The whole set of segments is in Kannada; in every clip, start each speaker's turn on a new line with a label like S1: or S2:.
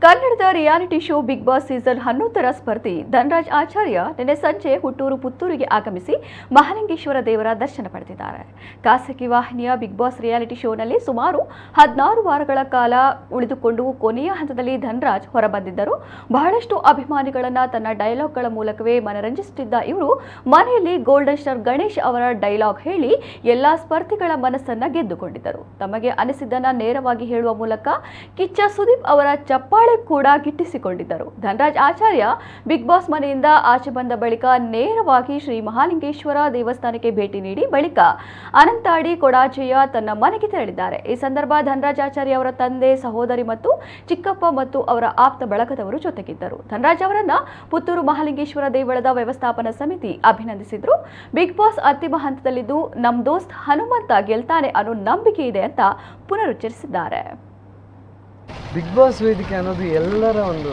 S1: ಕನ್ನಡದ reality show Bigg Boss season 11ರ ಸ್ಪರ್ಧಿ ಧನರಾಜ್ ಆಚಾರ್ಯ ನಿನ್ನೆ ಸಂಜೆ ಹುಟ್ಟೂರು ಪುತ್ತೂರಿಗೆ ಆಗಮಿಸಿ ಮಹಾಲಿಂಗೇಶ್ವರ ದೇವರ ದರ್ಶನ ಪಡೆದಿದ್ದಾರೆ. ಖಾಸಗಿ ವಾಹಿನಿಯ ಬಿಗ್ ಬಾಸ್ ರಿಯಾಲಿಟಿ ಶೋನಲ್ಲಿ ಸುಮಾರು 16 ವಾರಗಳ ಕಾಲ ಉಳಿದುಕೊಂಡು ಕೊನೆಯ ಹಂತದಲ್ಲಿ ಧನರಾಜ್ ಹೊರಬಂದಿದ್ದರು. ಬಹಳಷ್ಟು ಅಭಿಮಾನಿಗಳನ್ನ ತನ್ನ ಡೈಲಾಗ್ಗಳ ಮೂಲಕವೇ ಮನರಂಜಿಸುತ್ತಿದ್ದ ಇವರು ಮನೆಯಲ್ಲಿ ಗೋಲ್ಡನ್ ಸ್ಟಾರ್ ಗಣೇಶ್ ಅವರ ಡೈಲಾಗ್ ಹೇಳಿ ಎಲ್ಲಾ ಸ್ಪರ್ಧಿಗಳ ಮನಸ್ಸನ್ನ ಗೆದ್ದುಕೊಂಡಿದ್ದರು. ತಮಗೆ ಅನಿಸಿದ್ದನ್ನ ನೇರವಾಗಿ ಹೇಳುವ ಮೂಲಕ ಕಿಚ್ಚ ಸುದೀಪ್ ಅವರ ಚಪ್ಪಾಳೆ ಕೂಡ ಗಿಟ್ಟಿಸಿಕೊಂಡಿದ್ದರು. ಧನರಾಜ್ ಆಚಾರ್ಯ ಬಿಗ್ ಬಾಸ್ ಮನೆಯಿಂದ ಆಚೆ ಬಂದ ಬಳಿಕ ನೇರವಾಗಿ ಶ್ರೀ ಮಹಾಲಿಂಗೇಶ್ವರ ದೇವಸ್ಥಾನಕ್ಕೆ ಭೇಟಿ ನೀಡಿ ಬಳಿಕ ಅನಂತಾಡಿ ಕೊಡಾಜೆಯ ತನ್ನ ಮನೆಗೆ ತೆರಳಿದ್ದಾರೆ. ಈ ಸಂದರ್ಭ ಧನರಾಜ್ ಆಚಾರ್ಯ ಅವರ ತಂದೆ, ಸಹೋದರಿ ಮತ್ತು ಚಿಕ್ಕಪ್ಪ ಮತ್ತು ಅವರ ಆಪ್ತ ಬಳಗದವರು ಜೊತೆಗಿದ್ದರು. ಧನರಾಜ್ ಅವರನ್ನ ಪುತ್ತೂರು ಮಹಾಲಿಂಗೇಶ್ವರ ದೇವಳದ ವ್ಯವಸ್ಥಾಪನಾ ಸಮಿತಿ ಅಭಿನಂದಿಸಿದ್ರು. ಬಿಗ್ ಬಾಸ್ ಅಂತಿಮ ಹಂತದಲ್ಲಿದ್ದು ನಮ್ ದೋಸ್ತ್ ಹನುಮಂತ ಗೆಲ್ತಾನೆ ಅನ್ನೋ ನಂಬಿಕೆ ಇದೆ ಅಂತ ಪುನರುಚ್ಚರಿಸಿದ್ದಾರೆ.
S2: ಬಿಗ್ ಬಾಸ್ ವೇದಿಕೆ ಅನ್ನೋದು ಎಲ್ಲರ ಒಂದು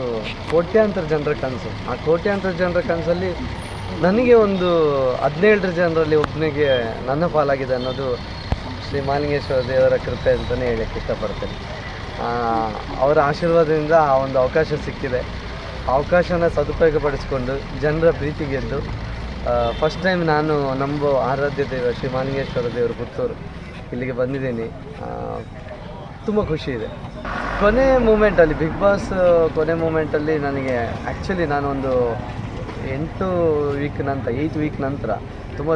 S2: ಕೋಟ್ಯಾಂತರ ಜನರ ಕನಸು. ಆ ಕೋಟ್ಯಾಂತರ ಜನರ ಕನಸಲ್ಲಿ ನನಗೆ ಒಂದು 17 ಜನರಲ್ಲಿ ಒಬ್ಬನಿಗೆ ನನ್ನ ಪಾಲಾಗಿದೆ ಅನ್ನೋದು ಶ್ರೀ ಮಹಾಲಿಂಗೇಶ್ವರ ದೇವರ ಕೃಪೆ ಅಂತಲೇ ಹೇಳಕ್ಕೆ ಇಷ್ಟಪಡ್ತೇನೆ. ಅವರ ಆಶೀರ್ವಾದದಿಂದ ಆ ಒಂದು ಅವಕಾಶ ಸಿಕ್ಕಿದೆ. ಅವಕಾಶನ ಸದುಪಯೋಗಪಡಿಸ್ಕೊಂಡು ಜನರ ಪ್ರೀತಿ ಗೆದ್ದು ಫಸ್ಟ್ ಟೈಮ್ ನಾನು ನಂಬೋ ಆರಾಧ್ಯ ದೇವ ಶ್ರೀ ಮಹಾಲಿಂಗೇಶ್ವರ ದೇವರು ಪುತ್ತೂರು ಇಲ್ಲಿಗೆ ಬಂದಿದ್ದೀನಿ. ತುಂಬ ಖುಷಿ ಇದೆ. ಕೊನೆ ಮೂಮೆಂಟಲ್ಲಿ ಬಿಗ್ ಬಾಸ್ ಕೊನೆ ಮೂಮೆಂಟಲ್ಲಿ ನನಗೆ ಆ್ಯಕ್ಚುಲಿ ನಾನೊಂದು 8 ವೀಕ್ ನಂತರ ತುಂಬ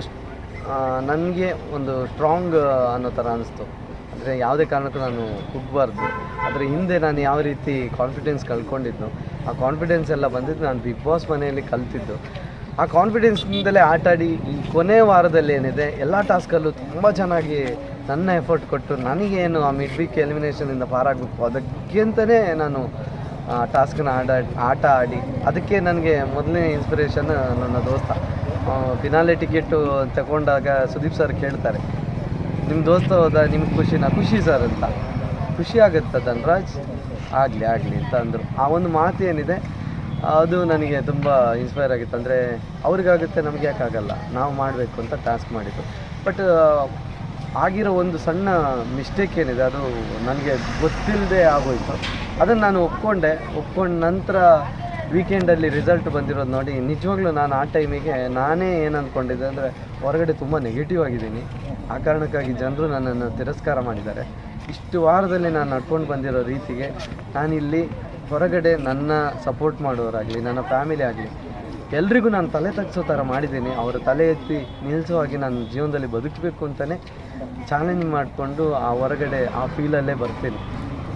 S2: ನನಗೆ ಒಂದು ಸ್ಟ್ರಾಂಗ್ ಅನ್ನೋ ಥರ ಅನ್ನಿಸ್ತು. ಅಂದರೆ ಯಾವುದೇ ಕಾರಣಕ್ಕೂ ನಾನು ಕುಗ್ಬಾರ್ದು. ಅದರ ಹಿಂದೆ ನಾನು ಯಾವ ರೀತಿ ಕಾನ್ಫಿಡೆನ್ಸ್ ಕಳ್ಕೊಂಡಿದ್ದು, ಆ ಕಾನ್ಫಿಡೆನ್ಸ್ ಎಲ್ಲ ಬಂದಿದ್ದು ನಾನು ಬಿಗ್ ಬಾಸ್ ಮನೆಯಲ್ಲಿ ಕಲ್ತಿದ್ದು. ಆ ಕಾನ್ಫಿಡೆನ್ಸ್ನಿಂದಲೇ ಆಟಾಡಿ ಈ ಕೊನೆ ವಾರದಲ್ಲಿ ಏನಿದೆ ಎಲ್ಲ ಟಾಸ್ಕಲ್ಲೂ ತುಂಬ ಚೆನ್ನಾಗಿ ನನ್ನ ಎಫರ್ಟ್ ಕೊಟ್ಟು ನನಗೇನು ಆ ಮಿಡ್ ವೀಕ್ ಎಲಿಮಿನೇಷನಿಂದ ಪಾರಾಗಬೇಕು ಅದಕ್ಕಿಂತಲೇ ನಾನು ಟಾಸ್ಕನ್ನ ಆಟ ಆಡಿ ಅದಕ್ಕೆ ನನಗೆ ಮೊದಲನೇ ಇನ್ಸ್ಪಿರೇಷನ್ ನನ್ನ ದೋಸ್ತ. ಫಿನಾಲೆ ಟಿಕೆಟು ತಗೊಂಡಾಗ ಸುದೀಪ್ ಸರ್ ಕೇಳ್ತಾರೆ, ನಿಮ್ಮ ದೋಸ್ತ ಹೋದ ನಿಮ್ಗೆ ಖುಷಿ ಸರ್ ಅಂತ. ಖುಷಿ ಆಗುತ್ತೆ ಧನರಾಜ್, ಆಗಲಿ ಅಂತ ಅಂದರು. ಆ ಒಂದು ಮಾತು ಏನಿದೆ ಅದು ನನಗೆ ತುಂಬ ಇನ್ಸ್ಪೈರ್ ಆಗಿತ್ತು. ಅಂದರೆ ಅವ್ರಿಗಾಗುತ್ತೆ, ನಮಗೆ ಯಾಕಾಗಲ್ಲ, ನಾವು ಮಾಡಬೇಕು ಅಂತ ಟಾಸ್ಕ್ ಮಾಡಿದ್ದು. ಬಟ್ ಆಗಿರೋ ಒಂದು ಸಣ್ಣ ಮಿಸ್ಟೇಕ್ ಏನಿದೆ ಅದು ನನಗೆ ಗೊತ್ತಿಲ್ಲದೆ ಆಗೋಯಿತು. ಅದನ್ನು ನಾನು ಒಪ್ಕೊಂಡು ನಂತರ ವೀಕೆಂಡಲ್ಲಿ ರಿಸಲ್ಟ್ ಬಂದಿರೋದು ನೋಡಿ ನಿಜವಾಗ್ಲೂ ನಾನು ಆ ಟೈಮಿಗೆ ನಾನೇ ಏನು ಅಂದ್ಕೊಂಡಿದ್ದೆ ಅಂದರೆ ಹೊರಗಡೆ ತುಂಬ ನೆಗೆಟಿವ್ ಆಗಿದ್ದೀನಿ. ಆ ಕಾರಣಕ್ಕಾಗಿ ಜನರು ನನ್ನನ್ನು ತಿರಸ್ಕಾರ ಮಾಡಿದ್ದಾರೆ. ಇಷ್ಟು ವಾರದಲ್ಲಿ ನಾನು ನಡ್ಕೊಂಡು ಬಂದಿರೋ ರೀತಿಗೆ ನಾನಿಲ್ಲಿ ಹೊರಗಡೆ ನನ್ನ ಸಪೋರ್ಟ್ ಮಾಡೋರಾಗಲಿ, ನನ್ನ ಫ್ಯಾಮಿಲಿ ಆಗಲಿ, ಎಲ್ರಿಗೂ ನಾನು ತಲೆ ತಗ್ಸೋ ಥರ ಮಾಡಿದ್ದೀನಿ. ಅವರ ತಲೆ ಎತ್ತಿ ನಿಲ್ಲಿಸೋ ಹಾಗೆ ನಾನು ಜೀವನದಲ್ಲಿ ಬದುಕಬೇಕು ಅಂತಲೇ ಚಾಲೆಂಜ್ ಮಾಡಿಕೊಂಡು ಆ ಹೊರಗಡೆ ಆ ಫೀಲಲ್ಲೇ ಬರ್ತೀನಿ.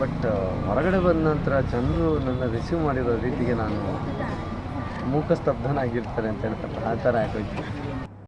S2: ಬಟ್ ಹೊರಗಡೆ ಬಂದ ನಂತರ ಜನರು ನನ್ನ ರಿಸೀವ್ ಮಾಡಿರೋ ರೀತಿಗೆ ನಾನು ಮೂಕಸ್ತಬ್ಧನಾಗಿರ್ತಾರೆ ಅಂತ ಹೇಳ್ತಾರೆ, ಆ ಥರ ಆಗೋಯ್ತು.